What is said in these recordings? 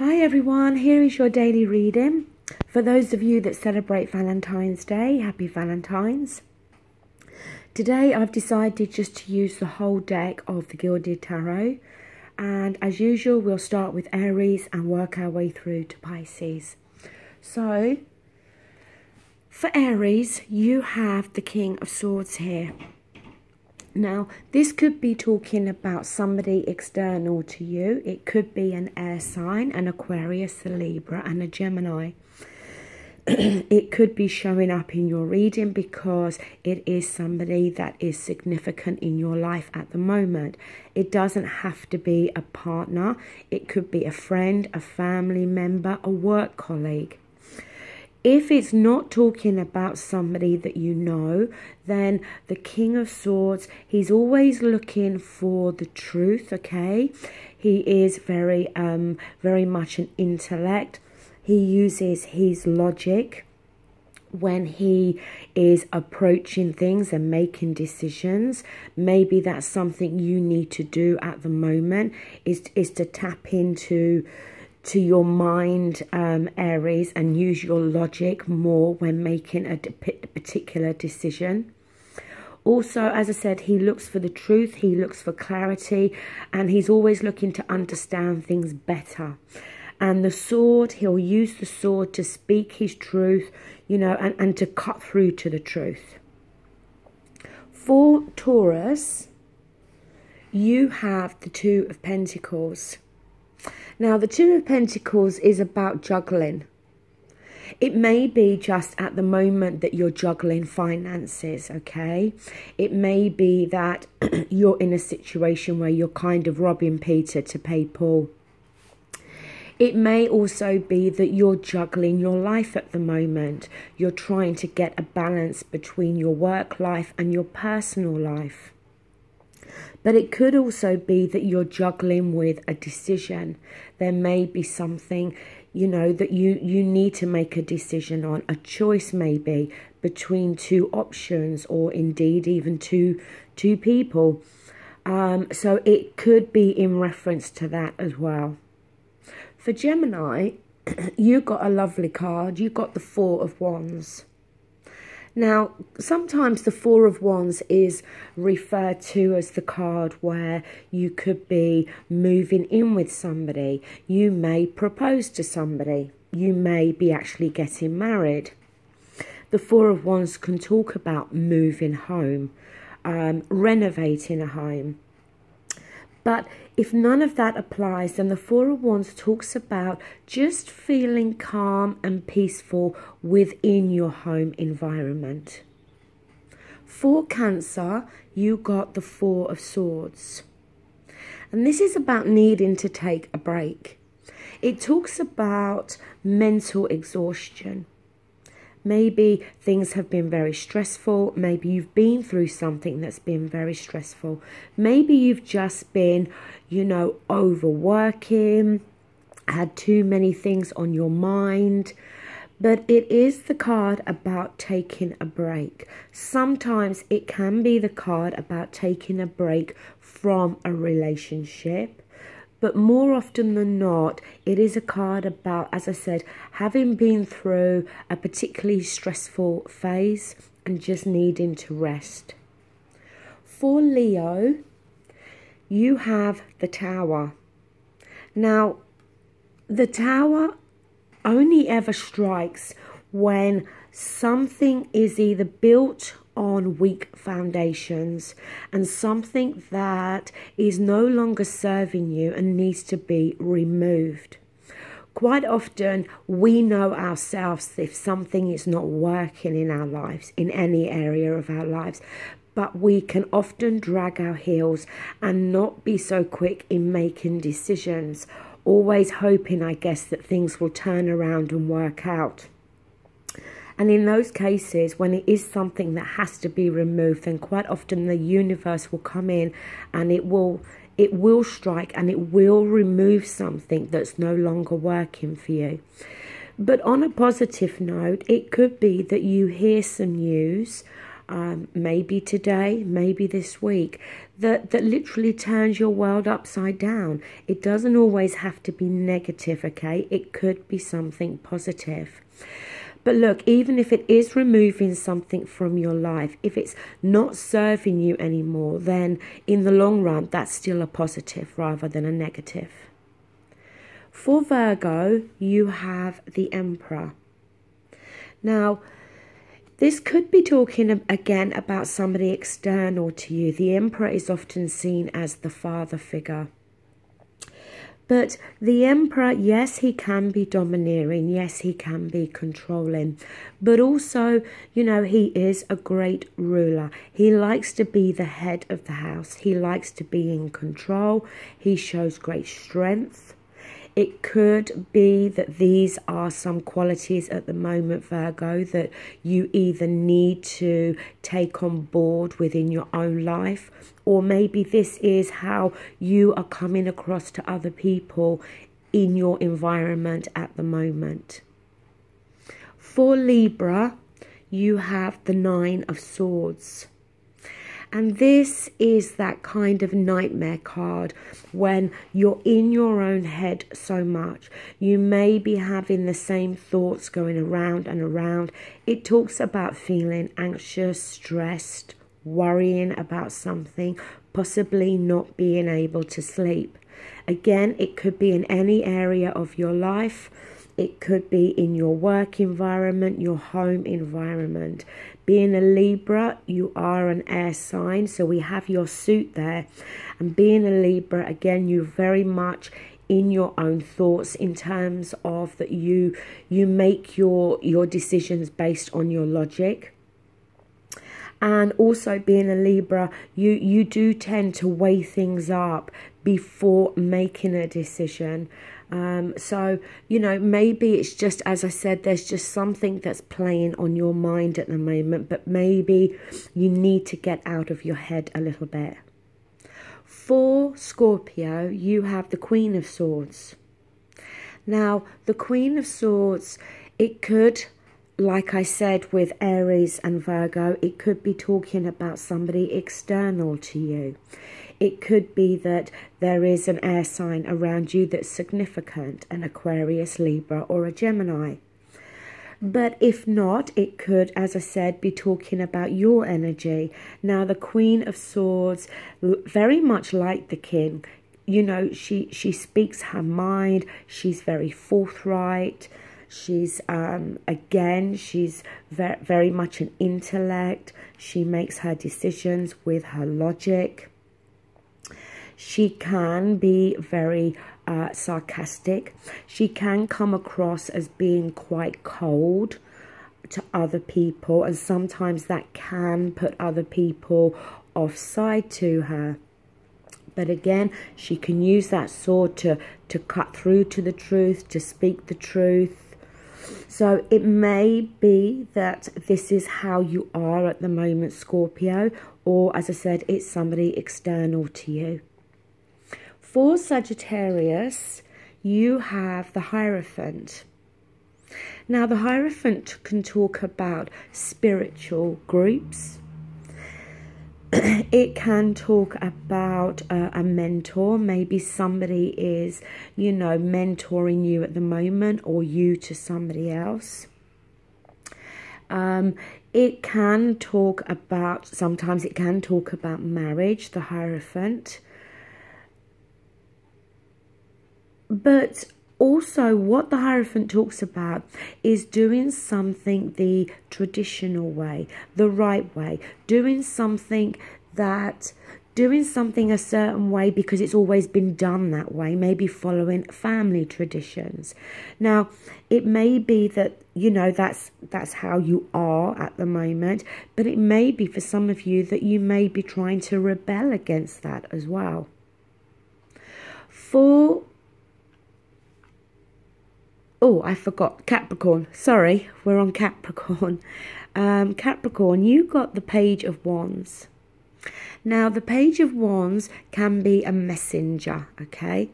Hi everyone, here is your daily reading. For those of you that celebrate Valentine's Day, happy Valentine's. Today I've decided just to use the whole deck of the Gilded Tarot. And as usual, we'll start with Aries and work our way through to Pisces. So, for Aries, you have the King of Swords here. Now, this could be talking about somebody external to you. It could be an air sign, an Aquarius, a Libra, and a Gemini. It could be showing up in your reading because it is somebody that is significant in your life at the moment. It doesn't have to be a partner. It could be a friend, a family member, a work colleague. If it's not talking about somebody that you know, then the King of Swords, he's always looking for the truth, okay? He is very much an intellect. He uses his logic when he is approaching things and making decisions. Maybe that's something you need to do at the moment, is to tap into your mind, Aries, and use your logic more when making a particular decision. Also, as I said, he looks for the truth, he looks for clarity, and he's always looking to understand things better. And the sword, he'll use the sword to speak his truth, you know, and to cut through to the truth. For Taurus, you have the Two of Pentacles. Now, the Two of Pentacles is about juggling. It may be just at the moment that you're juggling finances, okay? It may be that you're in a situation where you're kind of robbing Peter to pay Paul. It may also be that you're juggling your life at the moment. You're trying to get a balance between your work life and your personal life. But it could also be that you're juggling with a decision. There may be something, you know, that you need to make a decision on. A choice maybe between two options, or indeed even two people. So it could be in reference to that as well. For Gemini, you got a lovely card. You got the Four of Wands. Now, sometimes the Four of Wands is referred to as the card where you could be moving in with somebody. You may propose to somebody. You may be actually getting married. The Four of Wands can talk about moving home, renovating a home. But if none of that applies, then the Four of Wands talks about just feeling calm and peaceful within your home environment. For Cancer, you got the Four of Swords. And this is about needing to take a break. It talks about mental exhaustion. Maybe things have been very stressful. Maybe you've been through something that's been very stressful. Maybe you've just been, you know, overworking, had too many things on your mind. But it is the card about taking a break. Sometimes it can be the card about taking a break from a relationship. But more often than not, it is a card about, as I said, having been through a particularly stressful phase and just needing to rest. For Leo, you have the Tower. Now, the Tower only ever strikes when something is either built on weak foundations and something that is no longer serving you and needs to be removed. Quite often we know ourselves if something is not working in our lives, in any area of our lives, but we can often drag our heels and not be so quick in making decisions, always hoping, I guess, that things will turn around and work out. And in those cases, when it is something that has to be removed, then quite often the universe will come in and it will strike and it will remove something that's no longer working for you. But on a positive note, it could be that you hear some news maybe today, maybe this week, that literally turns your world upside down. It doesn't always have to be negative, okay? It could be something positive. But look, even if it is removing something from your life, if it's not serving you anymore, then in the long run, that's still a positive rather than a negative. For Virgo, you have the Emperor. Now, this could be talking again about somebody external to you. The Emperor is often seen as the father figure. But the Emperor, yes, he can be domineering. Yes, he can be controlling. But also, you know, he is a great ruler. He likes to be the head of the house. He likes to be in control. He shows great strength. It could be that these are some qualities at the moment, Virgo, that you either need to take on board within your own life, or maybe this is how you are coming across to other people in your environment at the moment. For Libra, you have the Nine of Swords. And this is that kind of nightmare card when you're in your own head so much. You may be having the same thoughts going around and around. It talks about feeling anxious, stressed, worrying about something, possibly not being able to sleep. Again, it could be in any area of your life. It could be in your work environment, your home environment. Being a Libra, you are an air sign, so we have your suit there. And being a Libra, again, you're very much in your own thoughts in terms of that you make your decisions based on your logic. And also being a Libra, you do tend to weigh things up before making a decision. So, you know, maybe it's just, as I said, there's just something that's playing on your mind at the moment, but maybe you need to get out of your head a little bit. For Scorpio, you have the Queen of Swords. Now, the Queen of Swords, it could, like I said with Aries and Virgo, it could be talking about somebody external to you. It could be that there is an air sign around you that's significant, an Aquarius, Libra, or a Gemini. But if not, it could, as I said, be talking about your energy. Now, the Queen of Swords, very much like the King, you know, she speaks her mind. She's very forthright. She's, again, she's very much an intellect. She makes her decisions with her logic. She can be very sarcastic. She can come across as being quite cold to other people, and sometimes that can put other people offside to her. But again, she can use that sword to cut through to the truth, to speak the truth. So it may be that this is how you are at the moment, Scorpio, or as I said, it's somebody external to you. For Sagittarius, you have the Hierophant. Now, the Hierophant can talk about spiritual groups. It can talk about a mentor. Maybe somebody is, you know, mentoring you at the moment, or you to somebody else. It can talk about, sometimes it can talk about marriage, the Hierophant. But also what the Hierophant talks about is doing something the traditional way, the right way, doing something a certain way because it's always been done that way, maybe following family traditions. Now, it may be that, you know, that's how you are at the moment, but it may be for some of you that you may be trying to rebel against that as well. Oh, I forgot. Capricorn. Sorry, we're on Capricorn. Capricorn, you got the Page of Wands. Now, the Page of Wands can be a messenger, okay?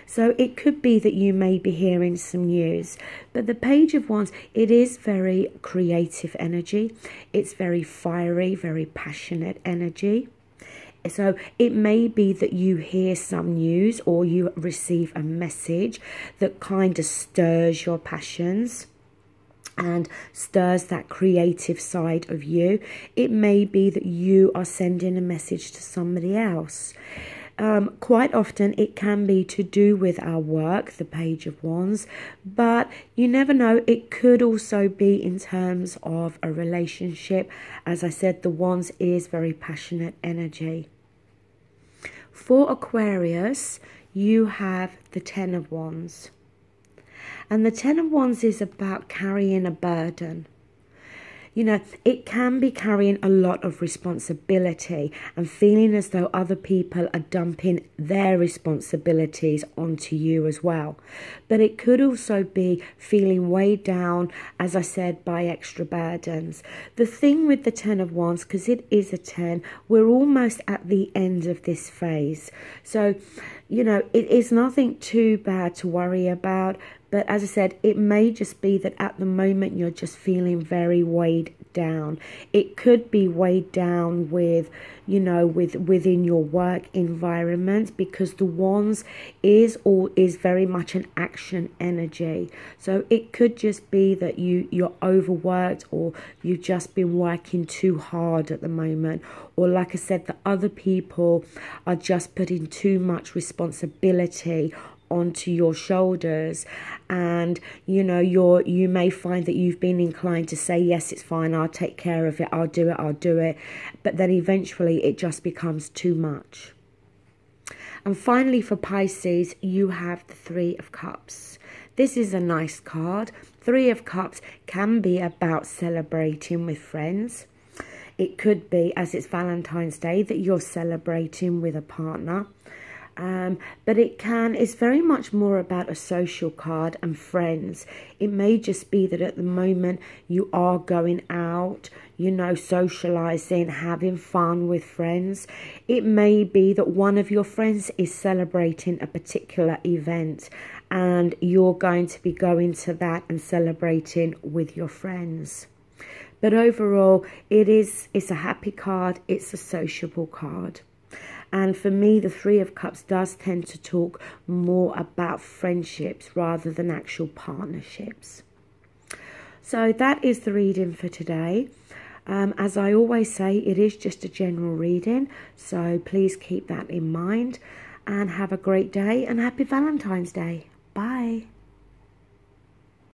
So it could be that you may be hearing some news. But the Page of Wands, it is very creative energy. It's very fiery, very passionate energy. So it may be that you hear some news or you receive a message that kind of stirs your passions and stirs that creative side of you. It may be that you are sending a message to somebody else. Quite often it can be to do with our work, the Page of Wands, but you never know. It could also be in terms of a relationship. As I said, the Wands is very passionate energy. For Aquarius, you have the Ten of Wands. And the Ten of Wands is about carrying a burden. You know, it can be carrying a lot of responsibility and feeling as though other people are dumping their responsibilities onto you as well. But it could also be feeling weighed down, as I said, by extra burdens. The thing with the Ten of Wands, because it is a 10, we're almost at the end of this phase. So, you know, it is nothing too bad to worry about. But as I said, it may just be that at the moment you're just feeling very weighed down. It could be weighed down with, you know, within your work environment, because the Wands is very much an action energy. So it could just be that you're overworked, or you've just been working too hard at the moment, or like I said, the other people are just putting too much responsibility onto your shoulders, and you know, you may find that you've been inclined to say, yes, it's fine, I'll take care of it, I'll do it, but then eventually it just becomes too much. And finally, for Pisces, you have the Three of Cups. This is a nice card. Three of Cups can be about celebrating with friends. It could be, as it's Valentine's Day, that you're celebrating with a partner. But it's very much more about a social card and friends. It may just be that at the moment you are going out, you know, socializing, having fun with friends. It may be that one of your friends is celebrating a particular event and you're going to be going to that and celebrating with your friends. But overall, it's a happy card, it's a sociable card. And for me, the Three of Cups does tend to talk more about friendships rather than actual partnerships. So that is the reading for today. As I always say, it is just a general reading. So please keep that in mind. And have a great day and happy Valentine's Day. Bye.